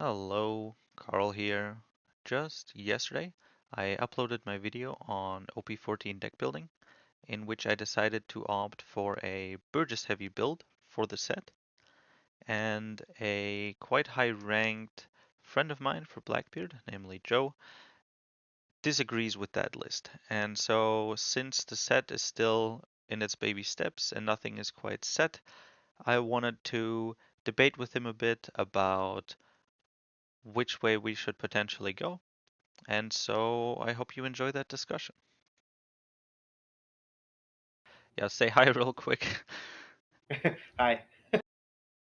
Hello, Carl here. Just yesterday, I uploaded my video on OP14 deck building, in which I decided to opt for a Burgess heavy build for the set, and a quite high ranked friend of mine for Blackbeard, namely Joe, disagrees with that list. And so, since the set is still in its baby steps and nothing is quite set, I wanted to debate with him a bit about which way we should potentially go. And so I hope you enjoy that discussion. Yeah, say hi real quick. Hi.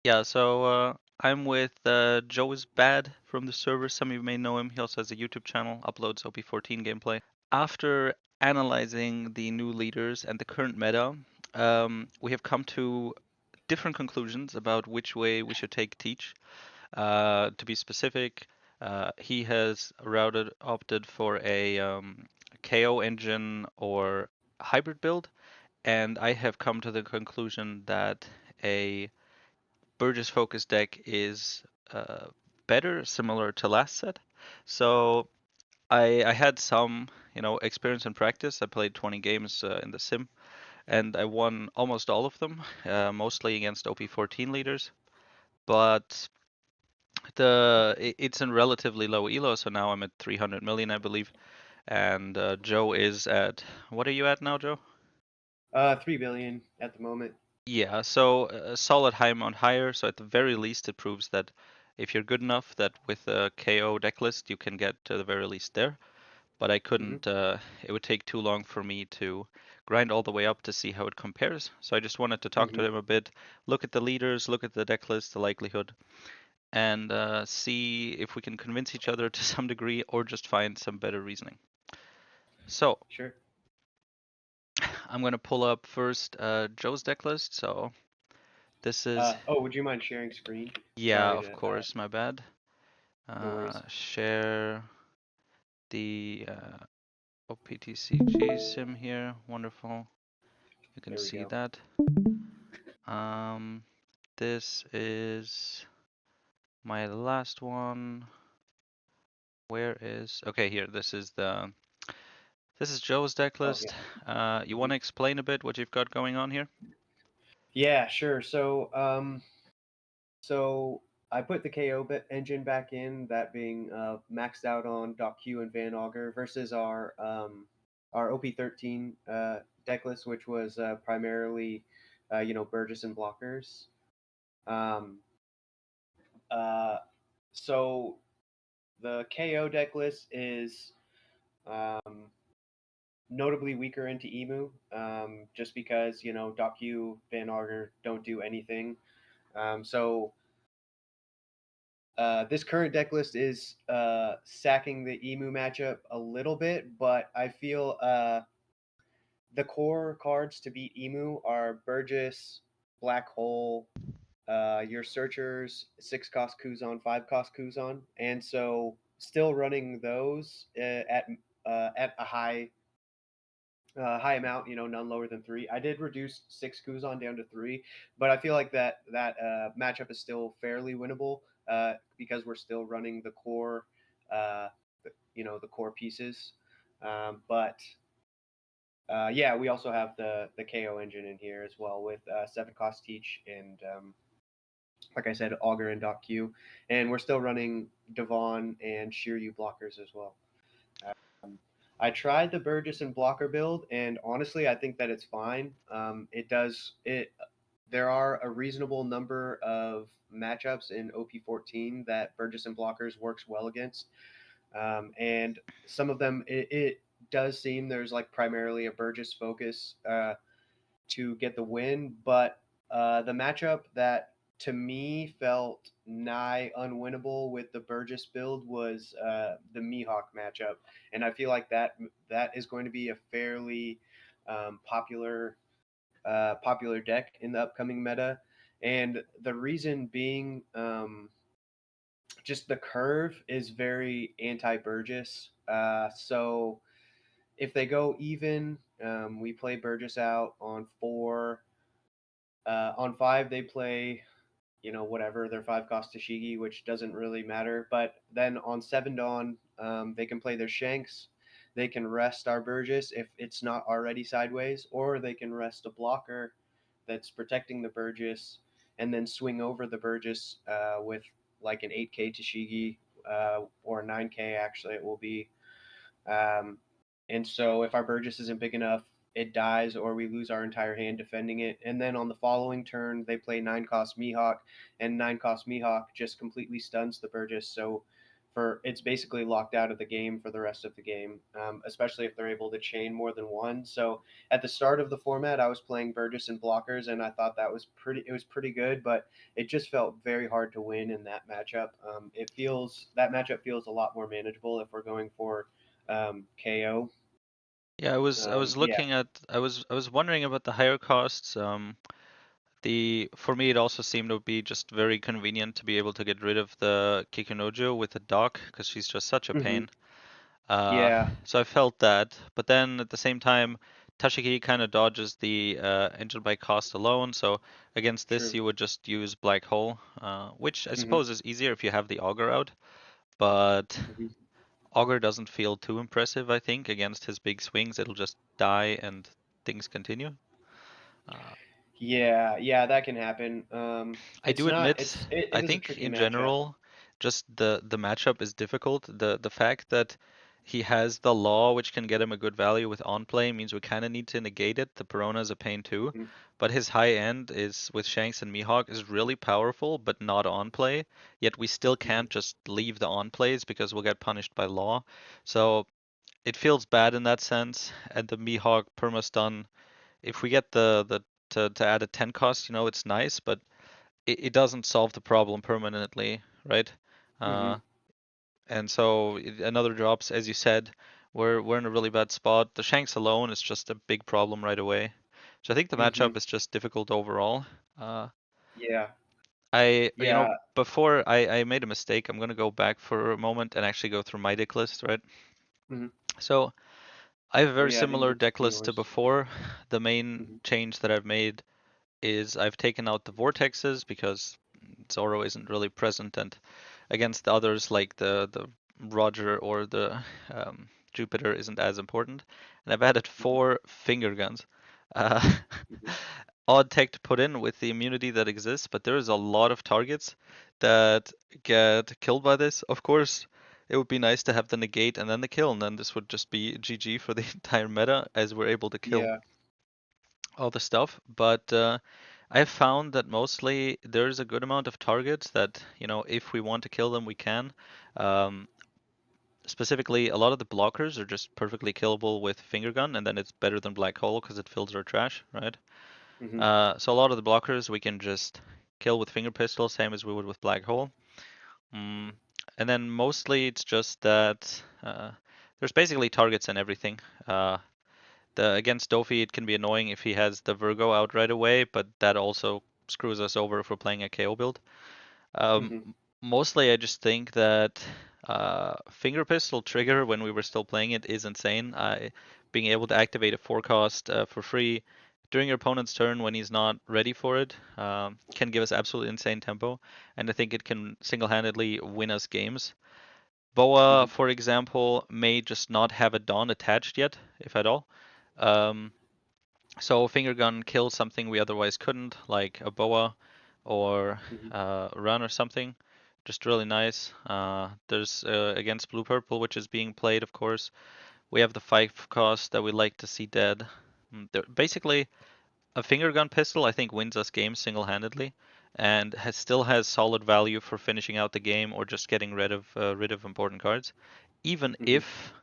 Yeah, so I'm with jo3isb4d from the server. Some of you may know him. He also has a YouTube channel, uploads OP14 gameplay. After analyzing the new leaders and the current meta, we have come to different conclusions about which way we should take Teach. To be specific, he has opted for a KO engine or hybrid build, and I have come to the conclusion that a Burgess focus deck is better, similar to last set. So I had some, experience and practice. I played 20 games in the sim, and I won almost all of them, mostly against OP14 leaders. But it's in relatively low elo, so now I'm at 300 million, I believe, and Joe is at, what are you at now, Joe? 3 billion at the moment. Yeah, so a solid high amount higher. So at the very least, it proves that if you're good enough, that with a KO decklist, you can get to the very least there. But I hmm couldn't. It would take too long for me to grind all the way up to see how it compares. So I just wanted to talk to hmm him a bit, look at the leaders, look at the decklist, the likelihood, and see if we can convince each other to some degree, or just find some better reasoning. So Sure. I'm gonna pull up first Joe's decklist. So this is, Would you mind sharing screen? yeah, Sorry of to. course, my bad. No worries. Share the OPTCG sim here. Wonderful. You can There we see go. that. Um, this is my last one. Where is? Okay, here. This is Joe's deck Oh list. yeah. You hmm want to explain a bit what you've got going on here? Yeah, sure. So I put the engine back in, that being maxed out on Q and Van Augur versus our OP13 deck list, which was primarily Burgess and blockers. Um, uh, so the KO deck list is um, notably weaker into Emu, just because Q Van Augur don't do anything. So this current deck list is sacking the Emu matchup a little bit, but I feel the core cards to beat Emu are Burgess, Black Hole, your Searchers, 6 cost Kuzan, 5 cost Kuzan, and so still running those at a high amount, none lower than 3. I did reduce 6 Kuzan down to 3, but I feel like that matchup is still fairly winnable because we're still running the core, uh, the core pieces. But yeah, we also have the KO engine in here as well with 7 cost Teach and like I said, Augur and Q, and we're still running Devon and Shiryu blockers as well. Um, I tried the Burgess and blocker build, and honestly, I think that it's fine. It does it. There are a reasonable number of matchups in OP14 that Burgess and blockers works well against, and some of them it does seem there's like primarily a Burgess focus to get the win, but the matchup that to me felt nigh unwinnable with the Burgess build was the Mihawk matchup, and I feel like that is going to be a fairly popular deck in the upcoming meta, and the reason being just the curve is very anti-Burgess. So if they go even, we play Burgess out on 4. On 5, they play whatever their 5 cost Tashigi, which doesn't really matter. But then on 7 Dawn, they can play their Shanks. They can rest our Burgess if it's not already sideways, or they can rest a blocker that's protecting the Burgess, and then swing over the Burgess with like an 8K Tashigi or 9K. Actually, it will be. Um, and so if our Burgess isn't big enough, it dies or we lose our entire hand defending it. And then on the following turn, they play 9 cost Mihawk, and 9 cost Mihawk just completely stuns the Burgess. So it's basically locked out of the game for the rest of the game, especially if they're able to chain more than one. So at the start of the format, I was playing Burgess and blockers, and I thought it was pretty good, but it just felt very hard to win in that matchup. That matchup feels a lot more manageable if we're going for KO. Yeah, I was Yeah. looking at I was wondering about the higher costs. The for me it also seemed to be just very convenient to be able to get rid of the Kikunojo with the dock because she's just such a Hmm. pain. Uh, Yeah. so I felt that, but then at the same time, Tashiki kind of dodges the engine by cost alone. So against this, True. you would just use Black Hole, which I Hmm. suppose is easier if you have the Augur out. But Hmm. Augur doesn't feel too impressive, I think, against his big swings. It'll just die and things continue. Uh, Yeah. Yeah. That can happen. I It's do not. admit, I It is a think tricky in matchup. general, just the matchup is difficult. The fact that he has the law, which can get him a good value with on play, means we kind of need to negate it. The Perona is a pain too, Hmm. but his high end is with Shanks and Mihawk is really powerful, but not on play. Yet we still Hmm. can't just leave the on plays because we'll get punished by law. So it feels bad in that sense. And the Mihawk permastun, if we get the to add a 10 cost, it's nice, but it doesn't solve the problem permanently, right? Hmm. Uh, and so another drops, as you said, we're in a really bad spot. The Shanks alone is just a big problem right away. So I think the Hmm. matchup is just difficult overall. Yeah. I Yeah. before I made a mistake. I'm gonna go back for a moment and actually go through my deck list, right? Hmm. So I have a Oh very yeah. I didn't similar get to deck see list to yours. before. The main Hmm. change that I've made is I've taken out the vortexes because Zoro isn't really present, and against the others like the Roger or the Jupiter isn't as important. And I've added Hmm. 4 finger guns. Uh, Hmm. odd tech to put in with the immunity that exists, but there is a lot of targets that get killed by this. Of course, it would be nice to have the negate and then the kill, and then this would just be GG for the entire meta as we're able to kill Yeah. all the stuff. But I have found that mostly there's a good amount of targets that, if we want to kill them, we can. Um, Specifically, a lot of the blockers are just perfectly killable with finger gun, and then it's better than black hole because it fills our trash, right? Hmm. So a lot of the blockers we can just kill with finger pistol, same as we would with black hole. Mm. And then mostly it's just that there's basically targets and everything. The against Dofi, it can be annoying if he has the Virgo out right away, but that also screws us over if we're playing a KO build. Hmm. Mostly, I just think that Finger Pistol trigger when we were still playing it is insane. Being able to activate a forecast for free during your opponent's turn when he's not ready for it can give us absolutely insane tempo, and I think it can single-handedly win us games. Boa, Hmm. for example, may just not have a Dawn attached yet, if at all. Um, so Finger Gun kills something we otherwise couldn't, like a Boa or Hmm. Run or something. Just really nice. There's against Blue Purple, which is being played, of course. We have the 5 cost that we like to see dead. Basically, a Finger Gun pistol, I think, wins us games single-handedly, and still has solid value for finishing out the game or just getting rid of important cards. Even Hmm. if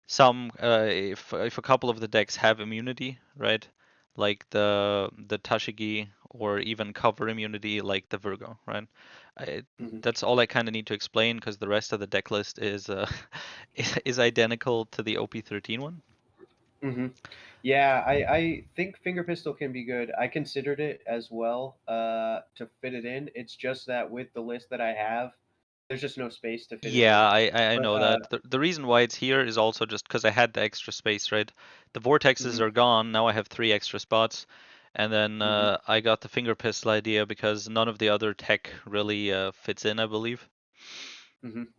if a couple of the decks have immunity, right? Like the Tashigi or even cover immunity like the Virgo, right? I, Hmm. that's all I kind of need to explain because the rest of the deck list is is identical to the OP13 one. Hmm. Yeah, I think finger pistol can be good. I considered it as well to fit it in. It's just that with the list that I have, there's just no space to fit it Yeah, in. I But know that. The reason why it's here is also just because I had the extra space, right? The vortexes mhm, are gone. Now I have 3 extra spots. And then Mhm. I got the finger pistol idea because none of the other tech really fits in, I believe. Mhm.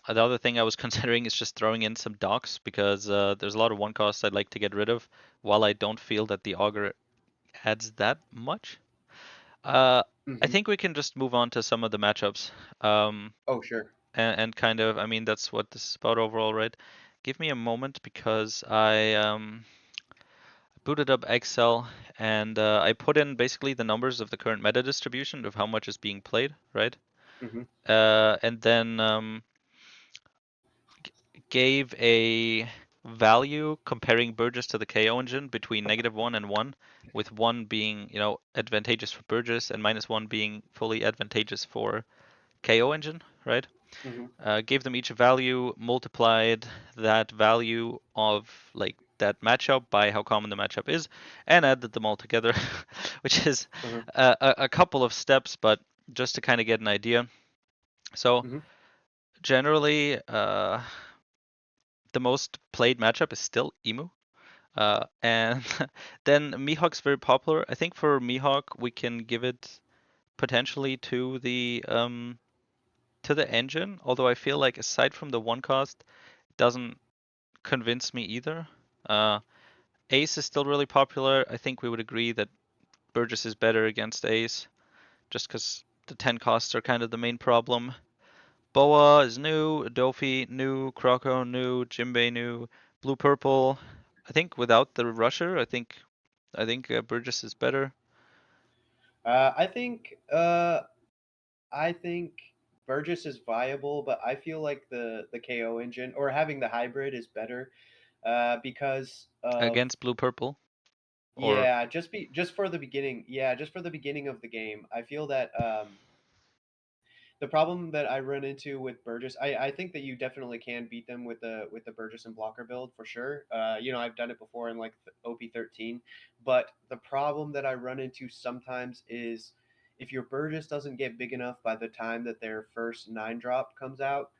The other thing I was considering is just throwing in some docks because there's a lot of one costs I'd like to get rid of, while I don't feel that the auger adds that much. Uh, I Mhm. think we can just move on to some of the matchups. Um, Oh, sure. and kind of, I mean, that's what this is about overall, right? Give me a moment because I booted up Excel and I put in basically the numbers of the current meta distribution of how much is being played, right? Mhm. And then gave a value comparing Burgess to the KO engine between -1 and 1, with 1 being, advantageous for Burgess and -1 being fully advantageous for KO engine, right? Mhm. Gave them each a value, multiplied that value of like that matchup by how common the matchup is, and added them all together, which is Mhm. a couple of steps, but just to kind of get an idea. So Mhm. generally, the most played matchup is still Emu. And then Mihawk's very popular. I think for Mihawk we can give it potentially to the engine, although I feel like aside from the one cost, it doesn't convince me either. Uh, Ace is still really popular. I think we would agree that Burgess is better against Ace, just because the 10 costs are kind of the main problem. Boa is new, Dofi new, Croco new, Jimbei new, Blue Purple. I think without the rusher, I think Burgess is better. Uh, I think uh, I think Burgess is viable, but I feel like the KO engine or having the hybrid is better because of Against Blue Purple, or yeah, just for the beginning. Yeah, just for the beginning of the game. I feel that the problem that I run into with Burgess, I think that you definitely can beat them with the Burgess and blocker build for sure. I've done it before in like OP13, but the problem that I run into sometimes is if your Burgess doesn't get big enough by the time that their first 9 drop comes out,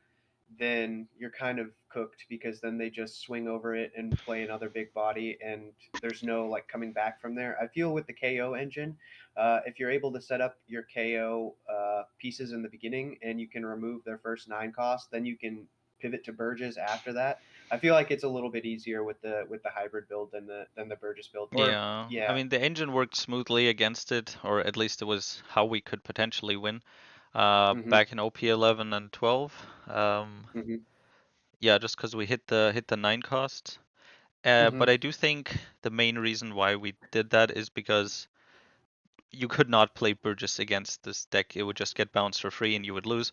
then you're kind of cooked because then they just swing over it and play another big body, and there's no like coming back from there. I feel with the KO engine, if you're able to set up your KO pieces in the beginning and you can remove their first 9 cost, then you can pivot to Burgess after that. I feel like it's a little bit easier with the hybrid build than the Burgess build. Or yeah, I yeah. mean the engine worked smoothly against it, or at least it was how we could potentially win. Mhm. Back in OP11 and 12. Mhm. Yeah, just because we hit the 9 cost. But Mhm. I do think the main reason why we did that is because you could not play Burgess against this deck. It would just get bounced for free and you would lose.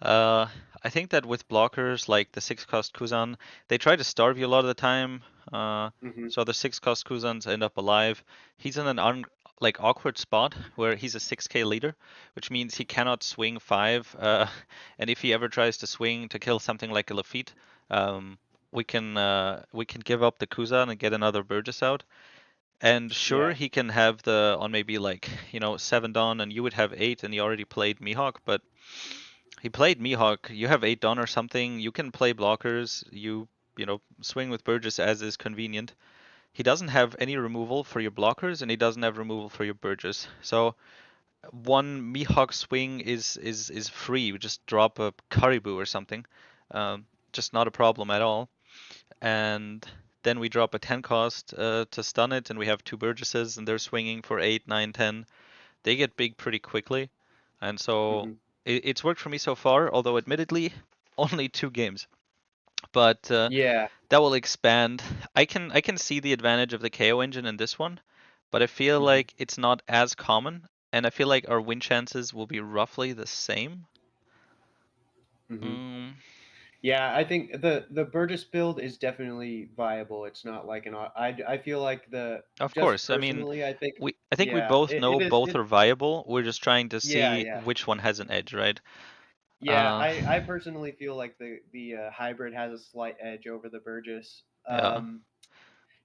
Uh, I think that with blockers like the 6 cost Kuzan, they try to starve you a lot of the time. Uh, Mhm. so the 6 cost Kuzans end up alive. He's in an like awkward spot where he's a 6k leader, which means he cannot swing 5. And if he ever tries to swing to kill something like a Lafitte, um, we can give up the Kuzan and get another Burgess out. And sure, Yeah. he can have the on maybe like 7 Dawn, and you would have 8, and he already played Mihawk, but he played Mihawk. You have 8 Dawn or something. You can play blockers. You swing with Burgess as is convenient. He doesn't have any removal for your blockers, and he doesn't have removal for your Burgess. So one Mihawk swing is free. You just drop a Caribou or something. Just not a problem at all. And then we drop a 10 cost to stun it, and we have 2 Burgesses, and they're swinging for 8, 9, 10. They get big pretty quickly, and so Mhm. it's worked for me so far, although admittedly only 2 games. But Yeah. that will expand. I can see the advantage of the KO engine in this one, but I feel Mhm. like it's not as common, and I feel like our win chances will be roughly the same. Mhm. Mm, Yeah, I think the Burgess build is definitely viable. It's not like I feel like the of just course, I mean, personally, I think I think we yeah, both it, know it is both it are viable. We're just trying to yeah, see yeah. which one has an edge, right? Yeah, Uh, I personally feel like the hybrid has a slight edge over the Burgess. yeah.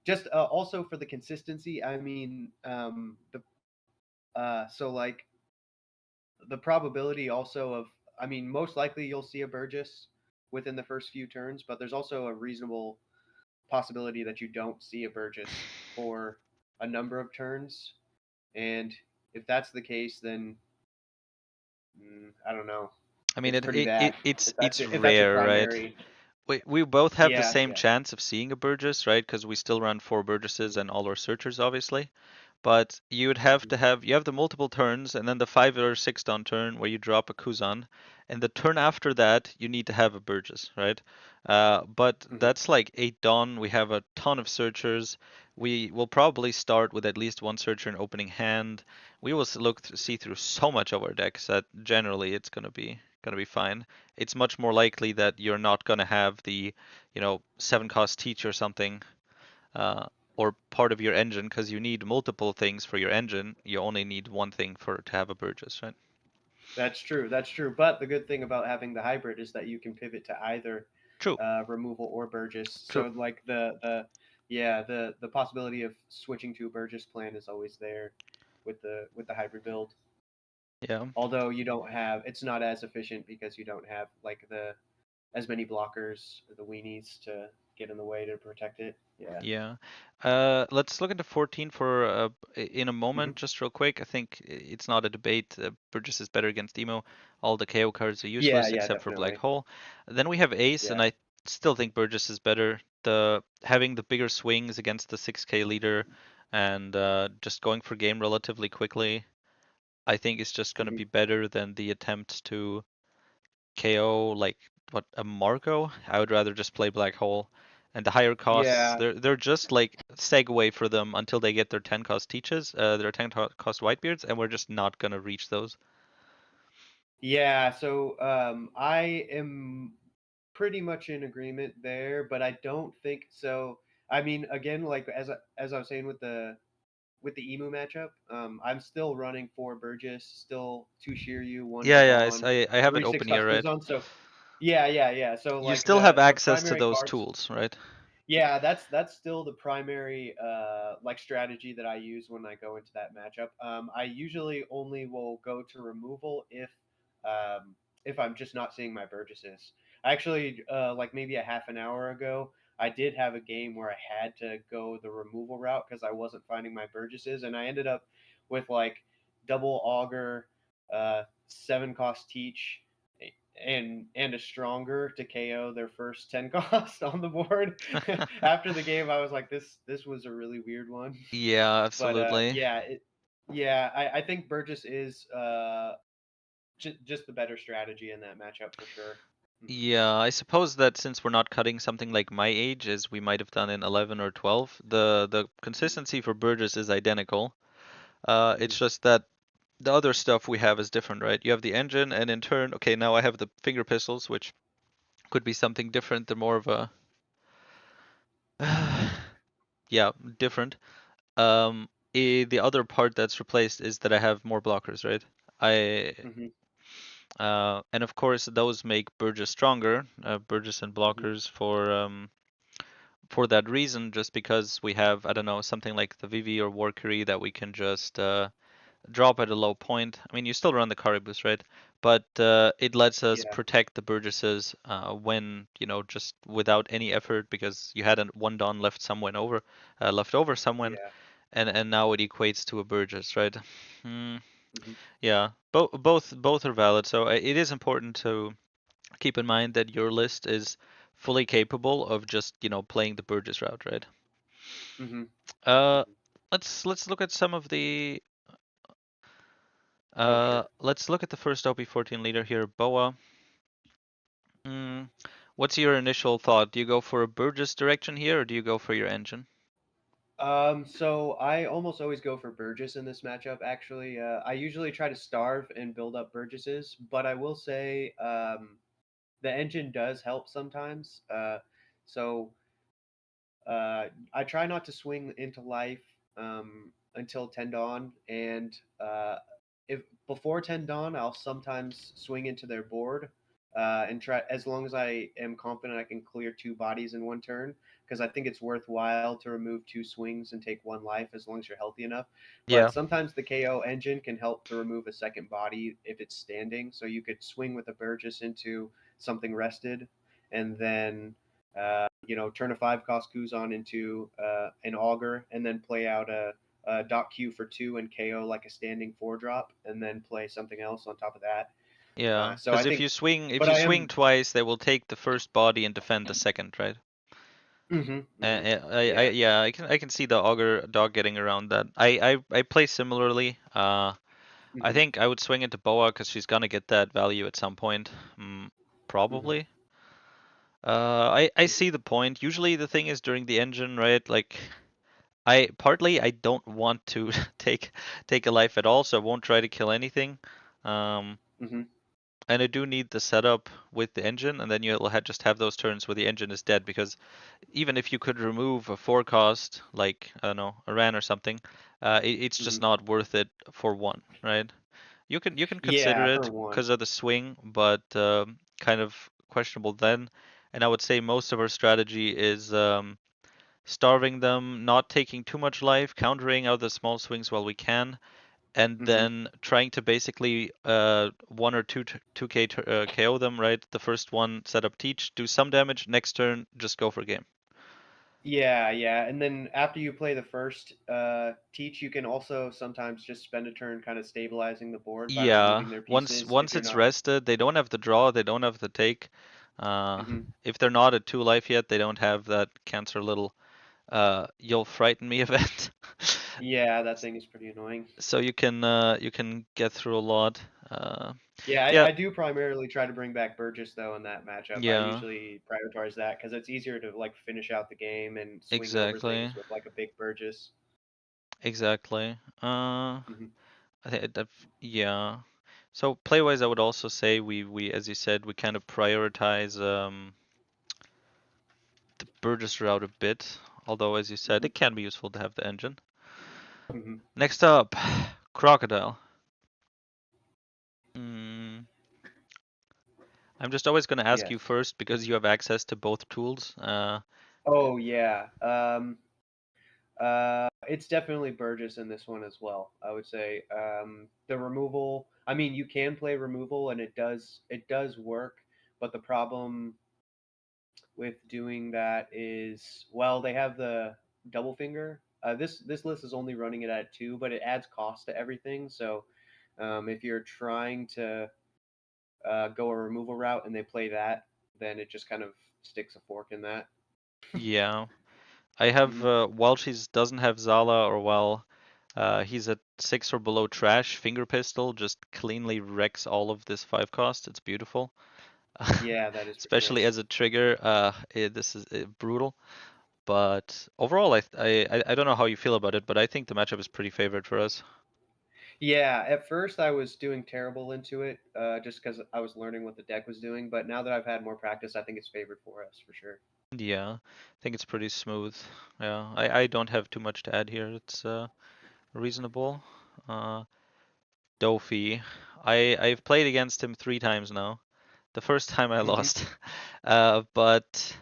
Just also for the consistency, I mean, the so like the probability also of, I mean, most likely you'll see a Burgess within the first few turns, but there's also a reasonable possibility that you don't see a Burgess for a number of turns. And if that's the case, then I don't know. I mean, It's pretty bad it's if that's your rare, right? primary. We both have the Yeah, same yeah. chance of seeing a Burgess, right? Because we still run 4 Burgesses Mhm, and all our searchers, obviously. But you would have mhm, to have you have the multiple turns and then the 5 or 6 turn where you drop a Kuzan, and the turn after that you need to have a Burgess, right? But mhm. that's like 8 dawn. We have a ton of searchers. We will probably start with at least one searcher in opening hand. We will see through so much of our decks that generally it's gonna be fine. It's much more likely that you're not gonna have the 7 cost teach or something, uh, or part of your engine, because you need multiple things for your engine. You only need one thing for to have a Burgess, right? That's true. That's true. But the good thing about having the hybrid is that you can pivot to either True, removal or Burgess. true. So like the possibility of switching to a Burgess plan is always there with the hybrid build. Yeah. Although you don't have, it's not as efficient because you don't have like the as many blockers or the weenies to get in the way to protect it. Yeah. Yeah. Let's look into 14 for in a Hmm. moment, just real quick. I think it's not a debate. Burgess is better against Emo. All the KO cards are Yeah. useless Yeah. except for Black Definitely. Hole. Then we have Ace, and Yeah. I still think Burgess is better. The having the bigger swings against the 6K leader and just going for game relatively quickly, I think is just going to Hmm. be better than the attempt to KO like what a Marco. I would rather just play Black Hole. And the higher costs, Yeah. they're just like segue for them until they get their 10 cost teaches, their 10 cost Whitebeards, and we're just not gonna reach those. Yeah. So I am pretty much in agreement there, but I don't think so. I mean, again, like as I was saying with the emu matchup, I'm still running 4 Burgess, still 2 Shiryu, one Yeah, yeah, Radan, I have it three six open here, cost right? Kuzan. So yeah. So You like still have the access to primary those cards. tools, right? Yeah, that's still the primary like strategy that I use when I go into that matchup. I usually only will go to removal if I'm just not seeing my Burgesses. Actually, like maybe a half an hour ago, I did have a game where I had to go the removal route because I wasn't finding my Burgesses, and I ended up with like double augur, 7 cost teach, and a stronger to KO their first 10 cost on the board. After the game, I was like, this was a really weird one. Yeah, But absolutely. I think Burgess is just the better strategy in that matchup for sure. Hmm. Yeah, I suppose that since we're not cutting something like my age, as we might have done in 11 or 12, the consistency for Burgess is identical. Hmm. It's just that the other stuff we have is different, right? You have the engine, and in turn, okay, now I have the finger pistols, which could be something different. They're more of a, yeah, different. The other part that's replaced is that I have more blockers, right? I Hmm. and of course those make Burgess stronger, Burgess and Hmm. blockers for that reason, just because we have, I don't know, something like the Vivi or Valkyrie that we can just drop at a low point. I mean, you still run the Caribous, right? But it lets us Yeah. protect the Burgesses when, just without any effort, because you had one Dawn left over somewhere, Yeah. and now it equates to a Burgess, right? Hmm. Hmm. Yeah, both are valid. So it is important to keep in mind that your list is fully capable of just, playing the Burgess route, right? Hmm. Uh, Hmm. let's look at some of the Oh, sure. let's look at the first OP14 leader here, Boa. Mm, what's your initial thought? Do you go for a Burgess direction here, or do you go for your engine? So I almost always go for Burgess in this matchup. Actually, I usually try to starve and build up Burgesses, but I will say the engine does help sometimes. So I try not to swing into life until 10 dawn, and if before 10 dawn, I'll sometimes swing into their board and try as long as I am confident I can clear 2 bodies in one turn, because I think it's worthwhile to remove 2 swings and take 1 life as long as you're healthy enough. Yeah, But sometimes the KO engine can help to remove a second body if it's standing, so you could swing with a Burgess into something rested, and then turn a 5 cost Kuzan into an augur, and then play out dot Q for 2 and KO like a standing 4-drop, and then play something else on top of that. Yeah, So because I think, if but you I swing am. twice, they will take the first body and defend the second, right? Hmm, hmm. Yeah. Yeah, I can see the auger dog getting around that. I play similarly. I Hmm, think I would swing into Boa because she's gonna get that value at some point. hmm, Probably. I hmm. see the point. Usually the thing is during the engine, right? Like I don't want to take a life at all, so I won't try to kill anything. Um, Hmm. and I do need the setup with the engine, and then you'll just have those turns where the engine is dead because even if you could remove a forecast like I don't know a ran or something, it's just Hmm. not worth it for one, right? You can consider Yeah, for it one. because of the swing, but kind of questionable then. And I would say most of our strategy is starving them, not taking too much life, countering out the small swings while we can, and Hmm. then trying to basically one or two KO them, right? The first one set up teach, do some damage, next turn just go for game. Yeah, yeah. And then after you play the first teach, you can also sometimes just spend a turn kind of stabilizing the board by Yeah, removing their once pieces if once you're it's not. rested, they don't have the draw, they don't have the take. Uh, Hmm. if they're not at 2 life yet, they don't have that cancer little you'll frighten me event. Yeah, that thing is pretty annoying. So you can get through a lot. Uh, Yeah, yeah, I do primarily try to bring back Burgess though in that matchup. I yeah, usually prioritize that because it's easier to like finish out the game and swing over exactly, things with like a big Burgess. exactly. Hmm. I think that yeah. So play-wise, I would also say we as you said we kind of prioritize the Burgess route a bit. Although as you said, Hmm. it can be useful to have the engine. Hmm. Next up, Crocodile. Mm, I'm just always going to ask you Yes. first because you have access to both tools. Oh yeah. It's definitely Burgess in this one as well. I would say the removal. I mean, you can play removal, and it does work. But the problem with doing that is, well, they have the double finger. This list is only running it at 2, but it adds cost to everything. So if you're trying to go a removal route and they play that, then it just kind of sticks a fork in that. Yeah, I have Hmm. while she doesn't have Zala or while he's at 6 or below trash, Finger Pistol just cleanly wrecks all of this 5 cost. It's beautiful. Yeah, that is pretty Especially nice. as a trigger, this is brutal. But overall, I don't know how you feel about it, but I think the matchup is pretty favored for us. Yeah, at first I was doing terrible into it, just because I was learning what the deck was doing. But now that I've had more practice, I think it's favored for us for sure. Yeah, I think it's pretty smooth. Yeah, I don't have too much to add here. It's reasonable. Uh, Dofi, I've played against him 3 times now. The first time I Hmm. lost, but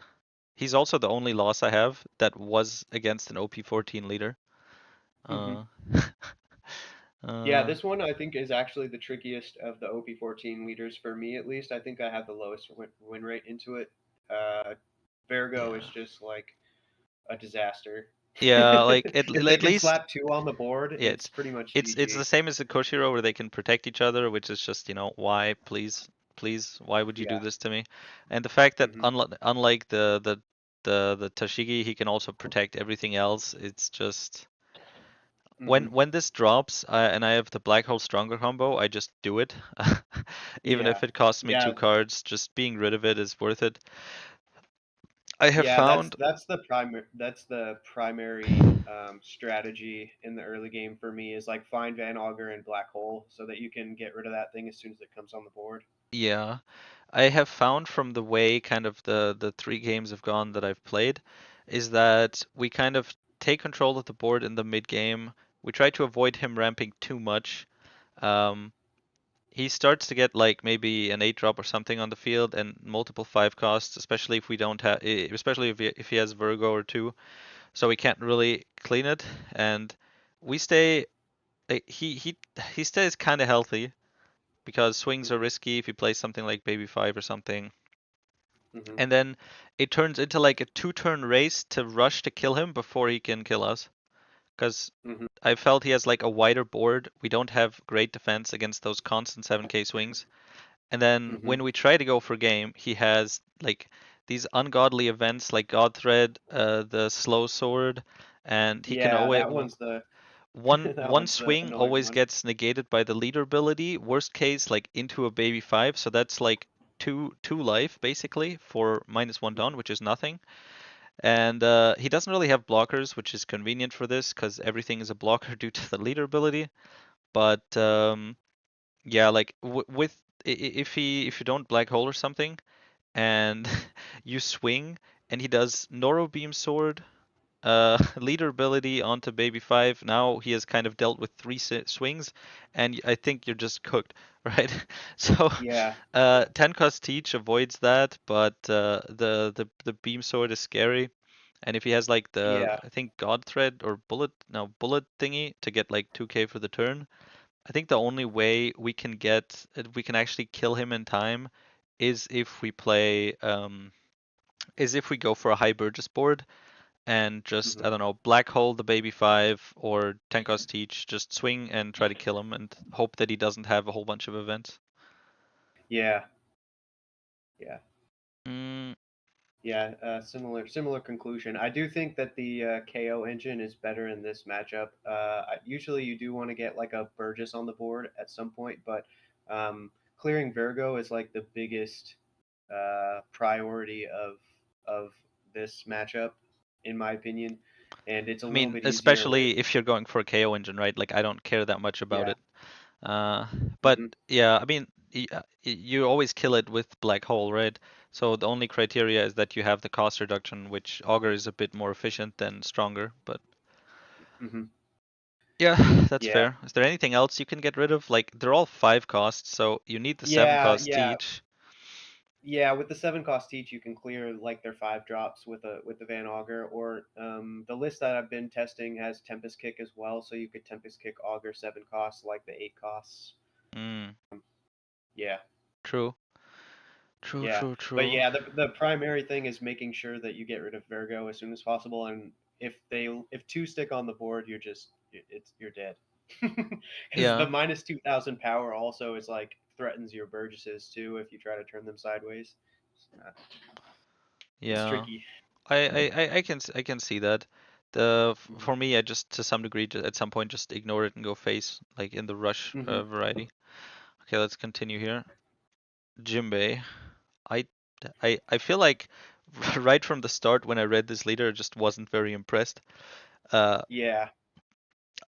he's also the only loss I have that was against an OP14 leader. Hmm. Uh, Yeah, uh, this one I think is actually the trickiest of the OP14 leaders for me, at least. I think I have the lowest win rate into it. Uh, Virgo is yeah, just like a disaster. yeah. Like If they at can least slap 2 on the board, yeah, it's pretty much it's the GG. same as the Koshiro where they can protect each other, which is just why please why would you do Yeah. this to me? And the fact that Hmm. unlike the Tashigi, he can also protect everything else. It's just Hmm. when this drops and I have the Black Hole Stronger combo, I just do it. Even Yeah. if it costs me Yeah. 2 cards, just being rid of it is worth it. I have Yeah, found that's the primary strategy in the early game for me is like find Van Augur and Black Hole so that you can get rid of that thing as soon as it comes on the board. yeah, I have found from the way kind of the 3 games have gone that I've played is that we kind of take control of the board in the mid game. We try to avoid him ramping too much. Um, he starts to get like maybe an 8 drop or something on the field and multiple 5 costs, especially if we don't have, especially if he has Virgo or 2, so we can't really clean it. And we stay, he stays kind of healthy because swings are Hmm. risky if you play something like Baby 5 or something. Hmm. And then it turns into like a 2 turn race to rush to kill him before he can kill us. because Hmm. I felt he has like a wider board. We don't have great defense against those constant 7k swings. And then Hmm. when we try to go for game, he has like these ungodly events like God Thread, the slow sword, and he can Yeah, always that one's the that one one's the swing annoying always one. gets negated by the leader ability. Worst case, like into a baby 5, so that's like two life basically for -1 Mhm. down, which is nothing. And he doesn't really have blockers, which is convenient for this because everything is a blocker due to the leader ability. But yeah, like with if you don't black hole or something and you swing and he does Noro Beam Sword, leader ability onto baby 5. Now he has kind of dealt with three swings, and I think you're just cooked, right? So, Yeah, 10 cost teach avoids that, but the beam sword is scary. And if he has like the, yeah. I think God thread or bullet, no, bullet thingy to get like 2k for the turn, I think the only way we can actually kill him in time is if we play, is if we go for a high Burgess board and just, Hmm. I don't know, black hole the baby 5 or Tenko's Teach, just swing and try to kill him and hope that he doesn't have a whole bunch of events. Yeah, yeah. Mm, Yeah, similar conclusion. I do think that the KO engine is better in this matchup. Usually, you do want to get like a Burgess on the board at some point, but clearing Virgo is like the biggest priority of this matchup, in my opinion, and it's a I little mean, bit easier with especially if you're going for a KO engine, right? Like, I don't care that much about yeah. it. Uh, but Hmm. yeah, I mean, you always kill it with black hole, right? So the only criteria is that you have the cost reduction, which Augur is a bit more efficient than stronger, but Hmm. yeah, that's Yeah, fair. Is there anything else you can get rid of? Like, they're all 5 costs, so you need the 7 yeah, cost yeah. each. Yeah, with the 7 cost each, you can clear like their 5 drops with the Van Augur, or the list that I've been testing has Tempest Kick as well, so you could Tempest Kick Augur 7 costs like the 8 costs. Mm, Yeah, true. True, yeah, true, but true. yeah, the primary thing is making sure that you get rid of Virgo as soon as possible, and if two stick on the board, you're dead, because the Yeah, -2000 power also is like threatens your Burgesses too if you try to turn them sideways. Uh, it's yeah. tricky. I can see that. The Hmm. for me, I just to some degree at some point just ignore it and go face like in the rush Hmm. variety. Okay, let's continue here. Jimbei. I I feel like right from the start when I read this leader, I just wasn't very impressed. Uh, Yeah,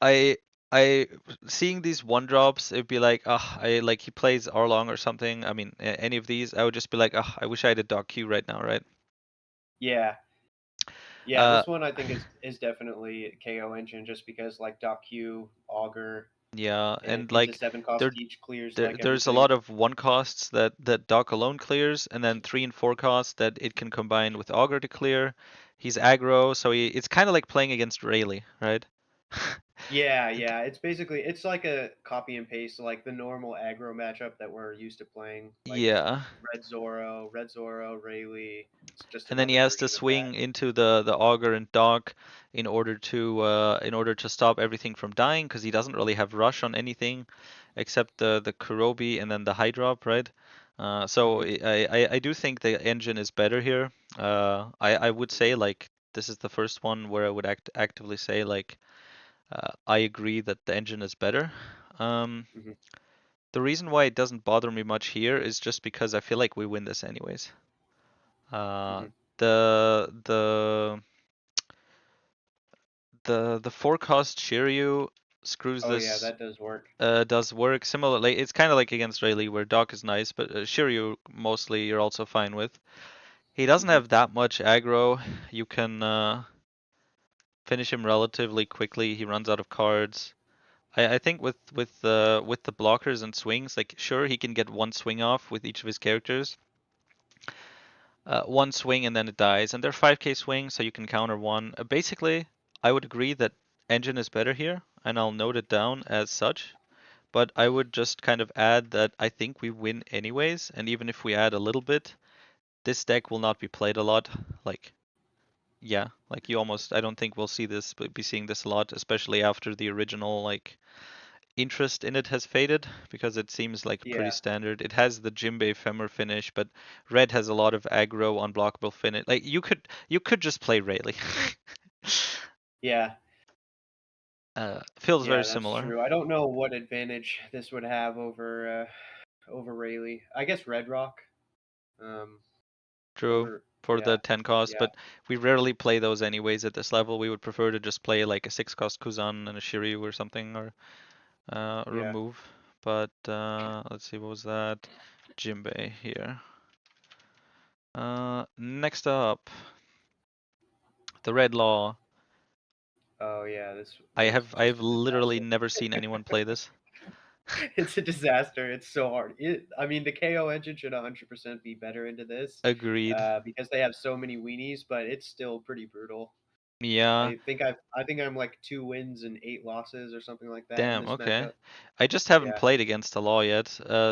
I I seeing these one drops, it'd be like, ah, I like he plays Arlong or something. I mean, any of these, I would just be like, ah, I wish I had a dog Q right now, right? yeah, yeah. Uh, This one I think is definitely KO engine just because like Doc Q, Augur, yeah, and and into like 7 cost there each clears there like there's a everything. lot of one costs that Doc alone clears, and then 3 and 4 costs that it can combine with Augur to clear. He's aggro, so it's kind of like playing against Rayleigh, right? Yeah, yeah. It's like a copy and paste like the normal aggro matchup that we're used to playing, like Yeah. Red Zoro, Rayleigh. It's just And then he another has to version of that. swing into the auger and dock in order to stop everything from dying because he doesn't really have rush on anything except the Kurobi and then the high drop, right? So Hmm. I do think the engine is better here. I would Hmm. say like this is the first one where I would actively say like I agree that the engine is better. Um, Hmm. the reason why it doesn't bother me much here is just because I feel like we win this anyways. Uh, Hmm. the the forecast Shiryu screws Oh yeah, this that does work. does work similarly. It's kind of like against Rayleigh where Doc is nice, but Shiryu mostly you're also fine with. He doesn't Hmm. have that much aggro. You can finish him relatively quickly. He runs out of cards. I think with the blockers and swings, like sure he can get one swing off with each of his characters, one swing and then it dies, and they're 5k swings, so you can counter one. Basically, I would agree that engine is better here, and I'll note it down as such. But I would just kind of add that I think we win anyways, and even if we add a little bit, this deck will not be played a lot. Like yeah, like you almost, I don't think we'll see this, but be seeing this a lot, especially after the original like interest in it has faded because it seems like pretty Yeah, standard. It has the Jimbei Femur finish, but red has a lot of aggro unblockable finish. Like you could just play Rayleigh. yeah, Feels very yeah. That's similar. true. I don't know what advantage this would have over Rayleigh. I guess Red Rock. Um, True or for yeah, the 10 cost, yeah. but we rarely play those anyways at this level. We would prefer to just play like a 6 cost Kuzan and a Shiryu or something, or Yeah. remove. But let's see, what was that? Jimbei here. Next up, the Red Law. Oh yeah, I this is have just I've a literally disaster. never seen anyone play this. It's a disaster. It's so hard. I mean, the KO engine should 100% be better into this, Agreed. because they have so many weenies, but it's still pretty brutal. Yeah, I think I'm like 2 wins and 8 losses or something like that in damn, this okay. matchup. I just haven't Yeah. played against the law yet,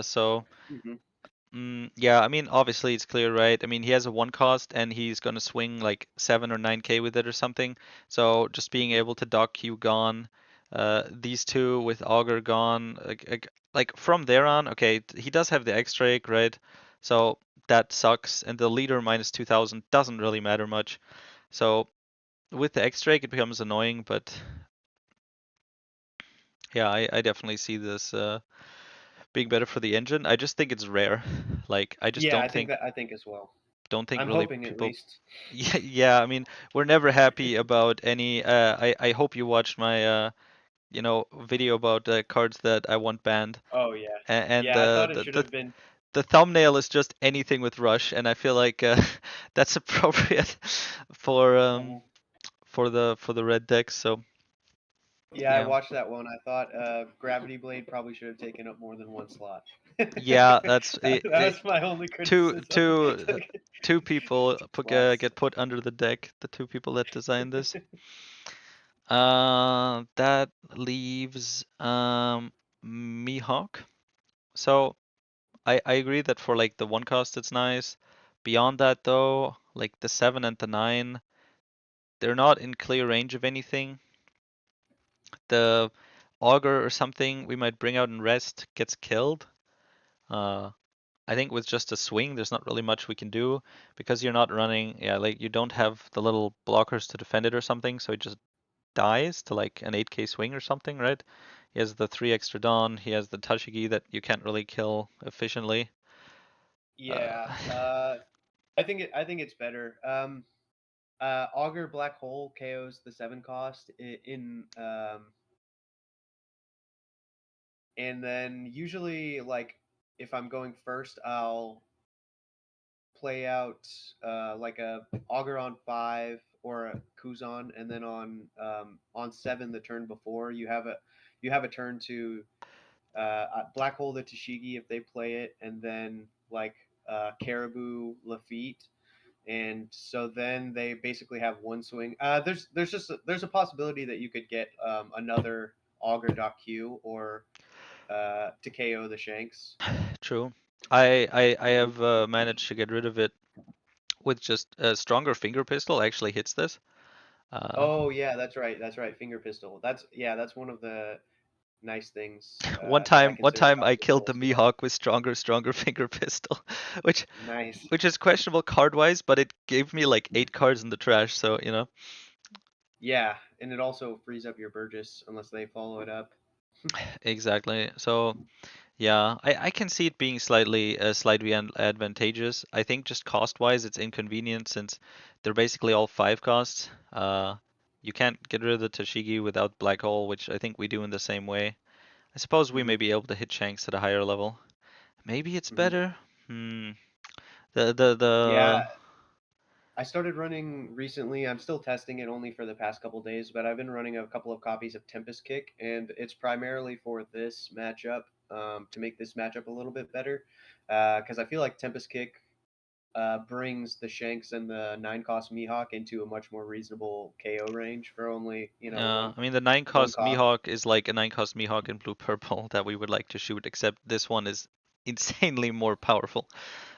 so Hmm. yeah, I mean, obviously it's clear, right? I mean, he has a one cost and he's gonna swing like 7 or 9k with it or something. So just being Hmm. able to dock Q gone, these two with Augur gone, like from there on, okay, he does have the X-Drake, right? So that sucks, and the leader minus 2000 doesn't really matter much. So with the X-Drake, it becomes annoying, but yeah, I definitely see this being better for the engine. I just think it's rare. Like, I just Yeah, don't think I think as well. I'm really hoping at people. least. Yeah, yeah. I mean, we're never happy about any. I hope you watched my video about cards that I want banned, Oh yeah. and Yeah, I thought it should have been. the thumbnail is just anything with Rush, and I feel like that's appropriate for Mhm. the red decks. So Yeah, I yeah, watched that one. I thought Gravity Blade probably should have taken up more than one slot. yeah. That's That it, was my only two criticism. two two people Lost. get put under the deck. The two people that designed this. That leaves Mihawk. So I agree that for like the one cost it's nice. Beyond that though, like the 7 and the 9, they're not in clear range of anything. The Augur or something we might bring out and rest gets killed. Uh, I think with just a swing, there's not really much we can do because you're not running, yeah, like you don't have the little blockers to defend it or something, so it just dies to like an 8k swing or something, right? He has the 3 extra Dawn, he has the Tashigi that you can't really kill efficiently. Yeah, Uh, I think it's better. Augur Black Hole KOs the 7 cost and then usually like if I'm going first, I'll play out like a Augur on 5 or a Kuzan, and then on 7 the turn before you have a turn to Black Hole the Tashigi if they play it, and then like Caribou Lafitte, and so then they basically have one swing. There's a possibility that you could get another Augur Q or to KO the Shanks. True. I have managed to get rid of it with just a stronger finger pistol actually hits this. Uh, Oh yeah, that's right. That's right. Finger pistol. That's one of the nice things that I one consider time I killed valuable the as well. Mihawk with stronger finger pistol, which Nice. which is questionable card wise, but it gave me like 8 cards in the trash, so Yeah, and it also frees up your Burgess unless they follow it up. exactly. So yeah, I can see it being slightly advantageous. I think just cost wise it's inconvenient since they're basically all 5 costs. You can't get rid of the Tashigi without Black Hole, which I think we do in the same way. I suppose we Hmm. may be able to hit Shanks at a higher level. Maybe it's Hmm. better. Hmm. The Yeah, I started running recently. I'm still testing it only for the past couple days, but I've been running a couple of copies of Tempest Kick, and it's primarily for this matchup to make this matchup a little bit better. Because I feel like Tempest Kick brings the Shanks and the 9 cost Mihawk into a much more reasonable KO range for only I mean the 9 one cost cost. Mihawk is like a 9 cost Mihawk in blue purple that we would like to shoot, except this one is insanely more powerful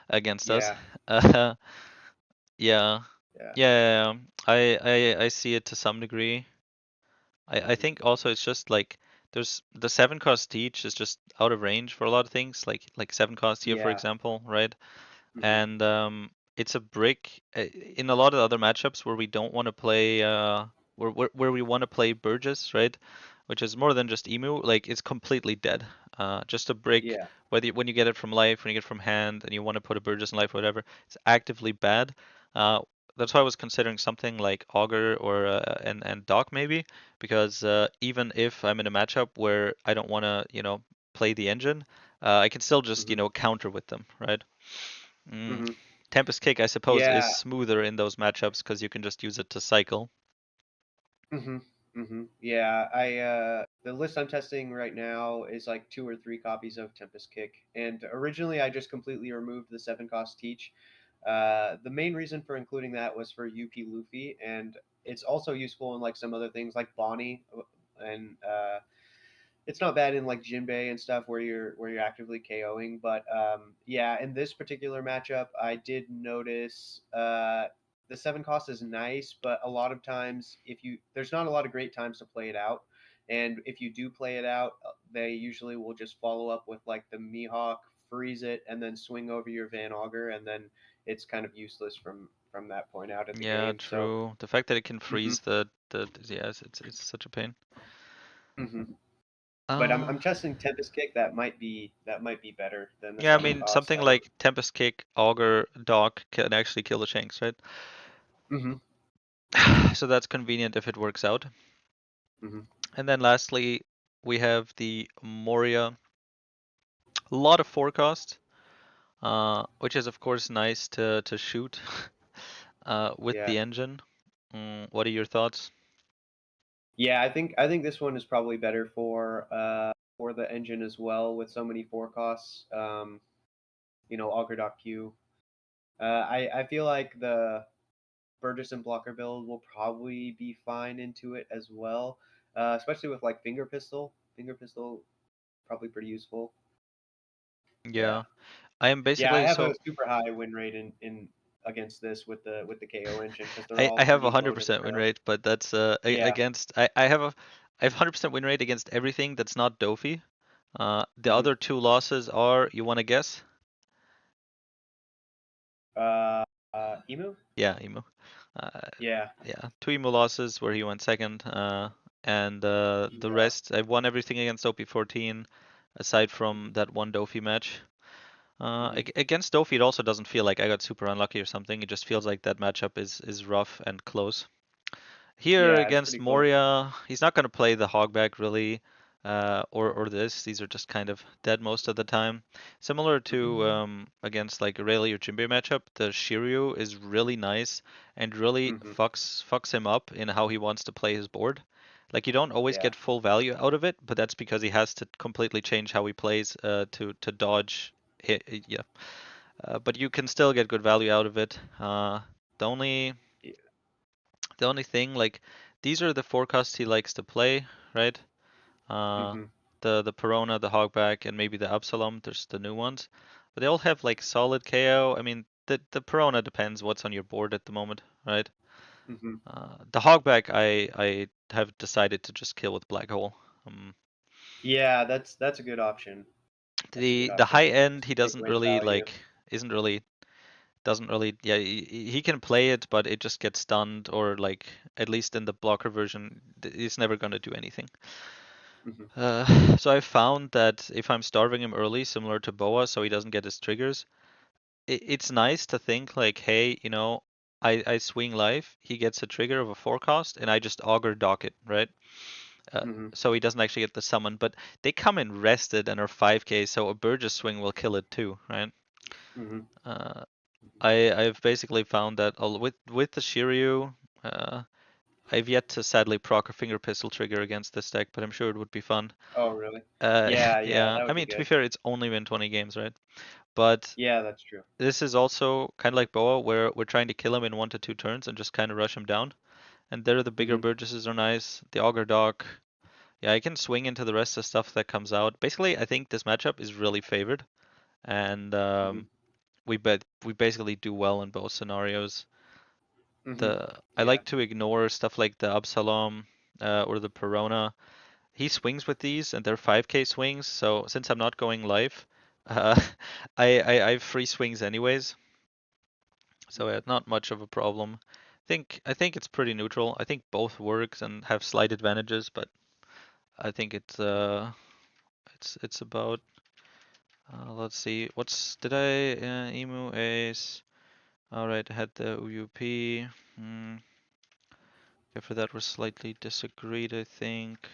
against us. Yeah, Uh, yeah. Yeah. Yeah, I see it to some degree. I Mhm. think also it's just like there's the 7 cost teach is just out of range for a lot of things, like 7 cost here, for Yeah. example, right? Mhm. And it's a brick in a lot of other matchups where we don't want to play where we want to play Burgess, right? Which is more than just emu, like it's completely dead. Just a brick, Yeah. whether when you get it from life, when you get it from hand, and you want to put a Burgess in life, whatever, it's actively bad. Uh, that's why I was considering something like Augur or and Doc maybe, because even if I'm in a matchup where I don't want to, play the engine, I can still just, Mhm. counter with them, right? Mm. Mhm. Tempest Kick, I suppose, is Yeah. smoother in those matchups because you can just use it to cycle. Mhm. Mhm. Yeah. The list I'm testing right now is like 2 or 3 copies of Tempest Kick, and originally I just completely removed the 7 cost teach. The main reason for including that was for UP Luffy, and it's also useful in like some other things like Bonnie, and it's not bad in like Jinbei and stuff where you're actively KOing. But yeah, in this particular matchup, I did notice the 7 cost is nice, but a lot of times if you there's not a lot of great times to play it out, and if you do play it out, they usually will just follow up with like the Mihawk, freeze it, and then swing over your Van Augur, and then it's kind of useless from that point out in the Yeah, game. So. true. The fact that it can Hmm. freeze the yes, it's such a pain. Hmm. But I'm Uh, I'm testing Tempest Kick. That might be better than the yeah, I seven mean cost. something I don't. like Tempest Kick, Augur, Doc can actually kill the Shanks, right? Hmm. So that's convenient if it works out. Hmm. And then lastly, we have the Moria. A lot of forecast, which is of course nice to shoot with Yeah. the engine. What are your thoughts? Yeah. I think this one is probably better for the engine as well with so many forecasts. Augur Q. I feel like the Burgess and blocker build will probably be fine into it as well, especially with like finger pistol. Finger pistol probably pretty useful. Yeah. Yeah, I am Yeah, I basically have a so super high win rate in against this with the KO engine because they're I all have a pretty low to 100% win zero. rate, but that's Yeah. against I have 100% win rate against everything that's not Dofi. The Hmm. other two losses are, you want to guess? Uh, Emu. Yeah, Emu. Uh, Yeah. yeah, two Emu losses where he went second. And the Yeah. rest, I've won everything against OP14, aside from that one Dofi match. Hmm. Against Dofi, it also doesn't feel like I got super unlucky or something. It just feels like that matchup is rough and close. Here Yeah, it's against pretty close. Moria, he's not going to play the hogback really, or this. These are just kind of dead most of the time. Similar to Hmm. against like Rayleigh or Jinbei matchup, the Shiryu is really nice and really Hmm. fucks him up in how he wants to play his board. Like you don't always Yeah. get full value out of it, but that's because he has to completely change how he plays to dodge hit. Yeah, but you can still get good value out of it. The only Yeah. the only thing, like, these are the forecasts he likes to play, right? Uh, Hmm. the Perona, the Hogback, and maybe the Absalom. There's the new ones, but they all have like solid KO. I mean, the Perona depends what's on your board at the moment, right? Hmm. The Hogback, I have decided to just kill with Black Hole. Um, Yeah, that's a good option. That's a good the option. high end he Just take doesn't away the really value. like, isn't really doesn't really, yeah, he can play it, but it just gets stunned, or like at least in the blocker version, it's never gonna do anything. Hmm. So I found that if I'm starving him early, similar to Boa, so he doesn't get his triggers, it's nice to think like, hey, I swing life, he gets a trigger of a forecast, and I just augur dock it, right? Uh, Hmm. so he doesn't actually get the summon, but they come in rested and are 5k, so a Burgess swing will kill it too, right? Hmm. Uh, I've basically found that with the Shiryu, uh, I've yet to sadly proc a finger pistol trigger against this deck, but I'm sure it would be fun. Oh, really? Yeah, yeah, Yeah, that I would be mean, to be good. fair, it's only been 20 games, right? But Yeah, that's true. this is also kind of like Boa, where we're trying to kill him in 1 to 2 turns and just kind of rush him down. And there, the bigger Hmm. Burgesses are nice. The Augur Dog, yeah, I can swing into the rest of stuff that comes out. Basically, I think this matchup is really favored, and Hmm. we basically do well in both scenarios. Hmm. I Yeah. like to ignore stuff like the Absalom or the Perona. He swings with these, and they're 5k swings. So since I'm not going live, uh, I have free swings anyways. So Mhm. yeah, not much of a problem. I think it's pretty neutral. I think both works and have slight advantages, but I think it's about let's see. What's did I emu ace? All right, I had the UUP. Hmm. Okay, for that was slightly disagreed, I think.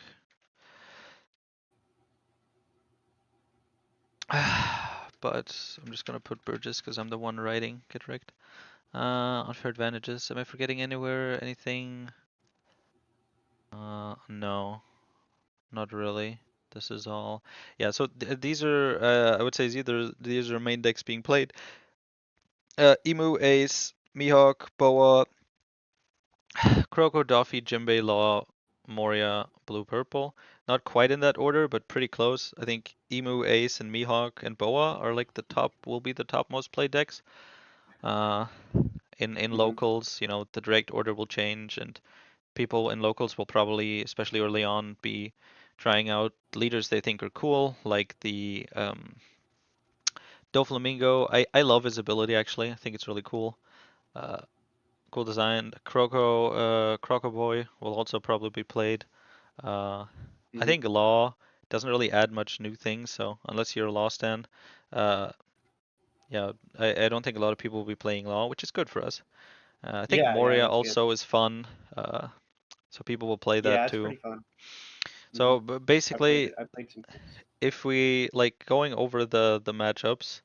But I'm just gonna put Burgess because I'm the one writing. Get wrecked. Unfair advantages. Am I forgetting anywhere? Anything? No, not really. This is all. Yeah, so these are, I would say, these are main decks being played. Emu, Ace, Mihawk, Boa, Kroko, Doffy, Jimbei, Law, Moria, Blue, Purple. Not quite in that order, but pretty close. I think Emu, Ace, and Mihawk and Boa are like will be the top most played decks. Uh, in Hmm. locals, the direct order will change, and people in locals will probably, especially early on, be trying out leaders they think are cool, like the Doflamingo. I love his ability actually. I think it's really cool. Uh, cool design. Croco Boy will also probably be played. Uh, I Hmm. think Law doesn't really add much new things, so unless you're a Law stand, uh, yeah, I don't think a lot of people will be playing Law, which is good for us. I think Yeah, yeah, Moria that's good. also is fun, uh, so people will play that Yeah, it's too. pretty fun. Hmm. So basically, I played some games. if we like going over the matchups,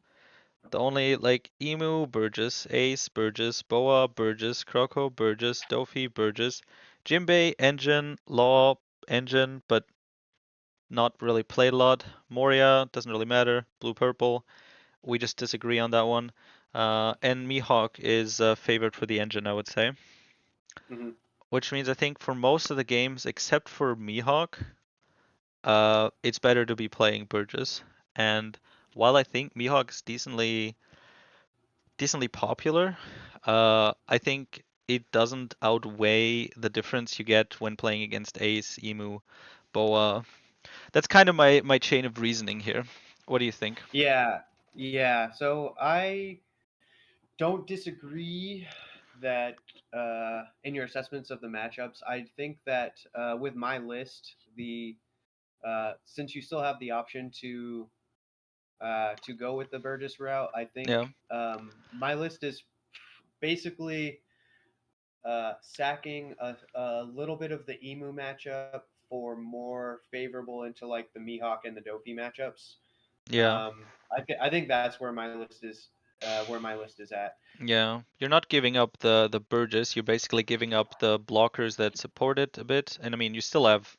the only like Emu, Burgess, Ace, Burgess, Boa, Burgess, Croco, Burgess, Dofi, Burgess, Jimbei, Engine, Law, Engine, but not really played a lot. Moria doesn't really matter. Blue, Purple, we just disagree on that one. And Mihawk is favored for the Engine, I would say. Hmm. Which means I think for most of the games, except for Mihawk, it's better to be playing Burgess. And while I think Mihawk is decently popular, I think it doesn't outweigh the difference you get when playing against Ace, Emu, Boa. That's kind of my chain of reasoning here. What do you think? Yeah, yeah. So I don't disagree that in your assessments of the matchups. I think that with my list, the since you still have the option to go with the Burgess route, I think Yeah, my list is basically sacking a little bit of the Emu matchup for more favorable into like the Mihawk and the Dofi matchups. yeah, I think that's where my list is where my list is at. yeah. You're not giving up the Burgess. You're basically giving up the blockers that support it a bit. And I mean, you still have,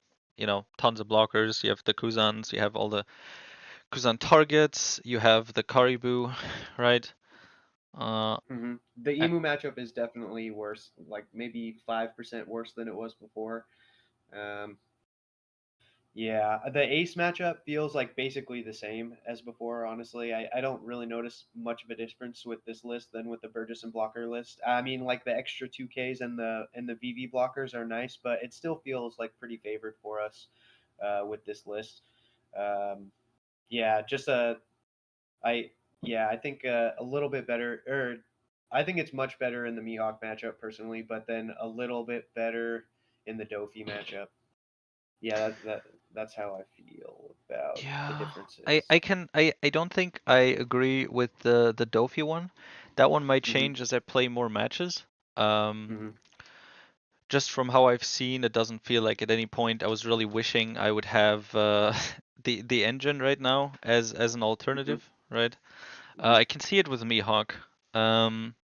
tons of blockers. You have the Kuzans. You have all the Kuzan targets. You have the Caribou, right? Uh, Hmm. The I- Emu matchup is definitely worse, like maybe 5% worse than it was before. Um, Yeah, the ace matchup feels like basically the same as before, honestly. I don't really notice much of a difference with this list than with the Burgess and blocker list. I mean, like the extra 2Ks and the VV blockers are nice, but it still feels like pretty favored for us with this list. Um, yeah, just I yeah, I think a little bit better, or I think it's much better in the Mihawk matchup personally, but then a little bit better in the Dofi matchup. Yeah, that's how I feel about the yeah, differences. I don't think I agree with the Dofi one. That one might Hmm. change as I play more matches. Um, Hmm. just from how I've seen, it doesn't feel like at any point I was really wishing I would have the engine right now as an Hmm. alternative, right? Hmm. I can see it with Mihawk. Um,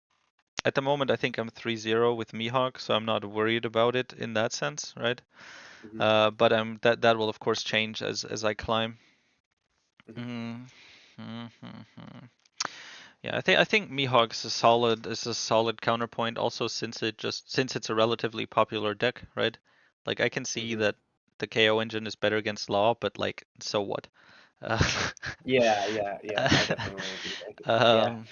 at the moment, I think I'm 3-0 with Mihawk, so I'm not worried about it in that sense, right? Hmm. But that will of course change as I climb. Hmm. Mm, mm, mm, mm. Yeah, I think Mihawk is a solid counterpoint also since it's a relatively popular deck, right? Like I can see Hmm. that the KO engine is better against Law, but like so what? Uh, Yeah, yeah, yeah. I definitely agree. Like, yeah, um,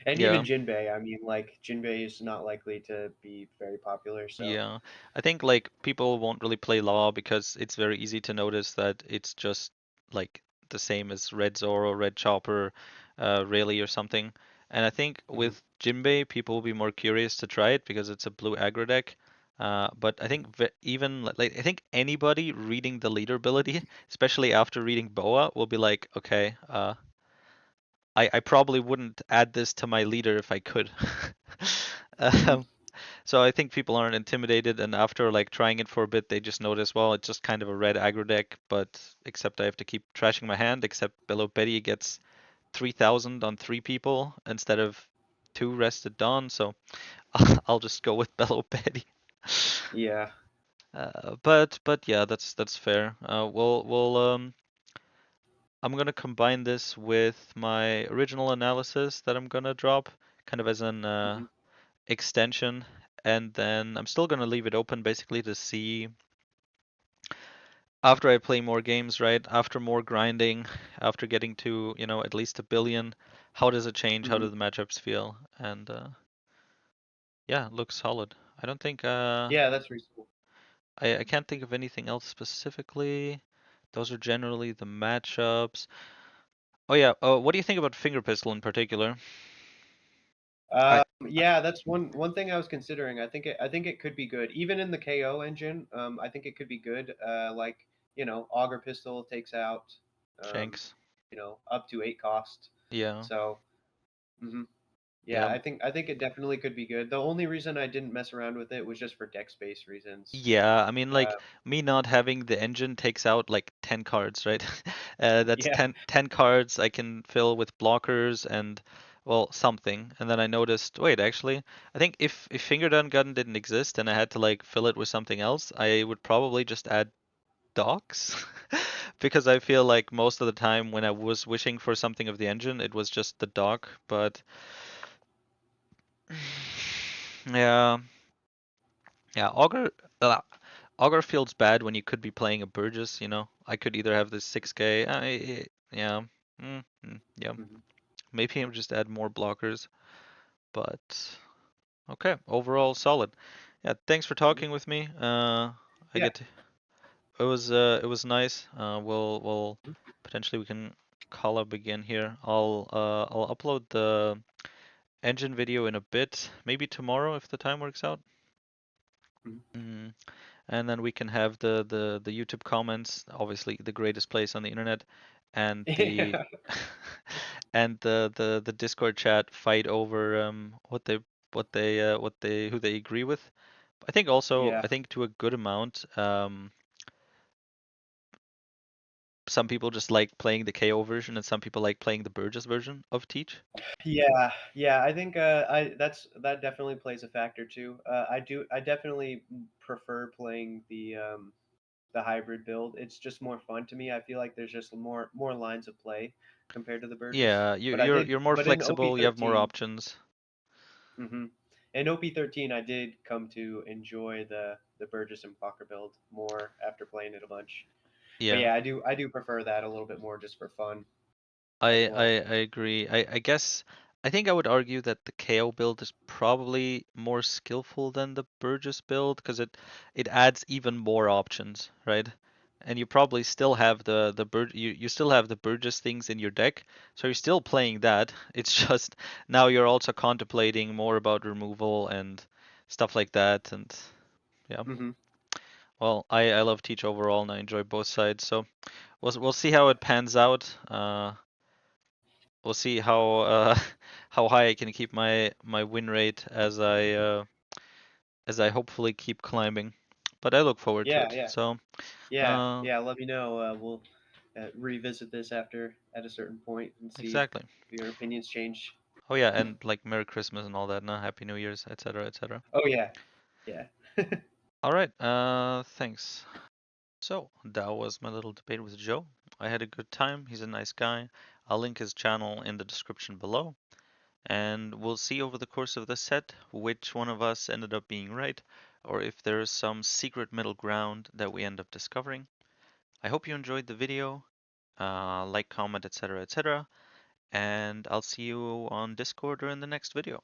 And Yeah. even Jinbei, I mean, like Jinbei is not likely to be very popular. So, Yeah, I think like people won't really play Law because it's very easy to notice that it's just like the same as Red Zoro, Red Chopper, Rayleigh or something. And I think mhm, with Jinbei, people will be more curious to try it because it's a blue aggro deck. But I mhm. think even like I think anybody reading the leader ability, especially after reading Boa, will be like, okay, I probably wouldn't add this to my leader if I could. Mhm. Um, so I think people aren't intimidated, and after like trying it for a bit, they just notice, well, it's just kind of a red aggro deck, but except I have to keep trashing my hand, except below Betty gets 3,000 on 3 people instead of 2 rested Dawn, so I'll just go with Bellow Betty. Yeah. But yeah, that's fair. I'm gonna combine this with my original analysis that I'm gonna drop, kind of as an Mhm. extension, and then I'm still gonna leave it open basically to see after I play more games, right? After more grinding, after getting to, at least a billion, how does it change? How Mhm. do the matchups feel? And yeah, it looks solid. I don't think Yeah, that's reasonable. I can't think of anything else specifically. Those are generally the matchups. Oh yeah, what do you think about Finger Pistol in particular? I Yeah, that's one thing I was considering. I think it could be good, even in the KO engine. I think it could be good. Like Auger Pistol takes out, um, Shanks. up to 8 cost. Yeah. So, hmm yeah, Yeah. I think it definitely could be good. The only reason I didn't mess around with it was just for deck space reasons. Yeah, I mean, Uh, like, me not having the engine takes out like 10 cards, right? That's yeah, 10 cards I can fill with blockers and, well, something. And then I noticed, wait, actually, I think if Finger Gun didn't exist and I had to like fill it with something else, I would probably just add docks. Because I feel like most of the time when I was wishing for something of the engine, it was just the dock. But yeah, yeah, Augur feels bad when you could be playing a Burgess, you know. I could either have this 6k, yeah, yeah. mhm. Maybe I'll just add more blockers, but okay, overall solid. Yeah, thanks for Yeah, talking with me. I yeah, get to, it was nice. We'll potentially we can call up again here. I'll upload the engine video in a bit, maybe tomorrow if the time works out. mhm. Mm. And then we can have the YouTube comments, obviously the greatest place on the internet, and the Yeah, and the Discord chat fight over what they who they agree with. I think also yeah. I think to a good amount, some people just like playing the KO version and some people like playing the Burgess version of Teach. Yeah, yeah, I think that definitely plays a factor too. I definitely prefer playing the hybrid build. It's just more fun to me. I feel like there's just more lines of play compared to the Burgess. Yeah, you, But I you're did, you're more but in flexible, you have more OP13, options. hmm in OP13, I did come to enjoy the Burgess and Fokker build more after playing it a bunch. But Yeah. yeah, I do prefer that a little bit more just for fun as I, I well. I agree. I guess I think I would argue that the KO build is probably more skillful than the Burgess build because it adds even more options, right? And you probably still have you still have the Burgess things in your deck, so you're still playing that. It's just now you're also contemplating more about removal and stuff like that. And yeah, Hmm well, I love Teach overall and I enjoy both sides. So we'll see how it pans out. We'll see how how high I can keep my win rate as I hopefully keep climbing. But I look forward to Yeah, it. yeah. So Yeah, uh, yeah. Let me know. We'll revisit this after at a certain point and see exactly. if your opinions change. Oh yeah, and like Merry Christmas and all that, no? Happy New Year's, etc., etc. Oh yeah, yeah. All right. Thanks. So that was my little debate with Joe. I had a good time. He's a nice guy. I'll link his channel in the description below. And we'll see over the course of the set which one of us ended up being right, or if there is some secret middle ground that we end up discovering. I hope you enjoyed the video. Like, comment, etc., etc. and I'll see you on Discord or in the next video.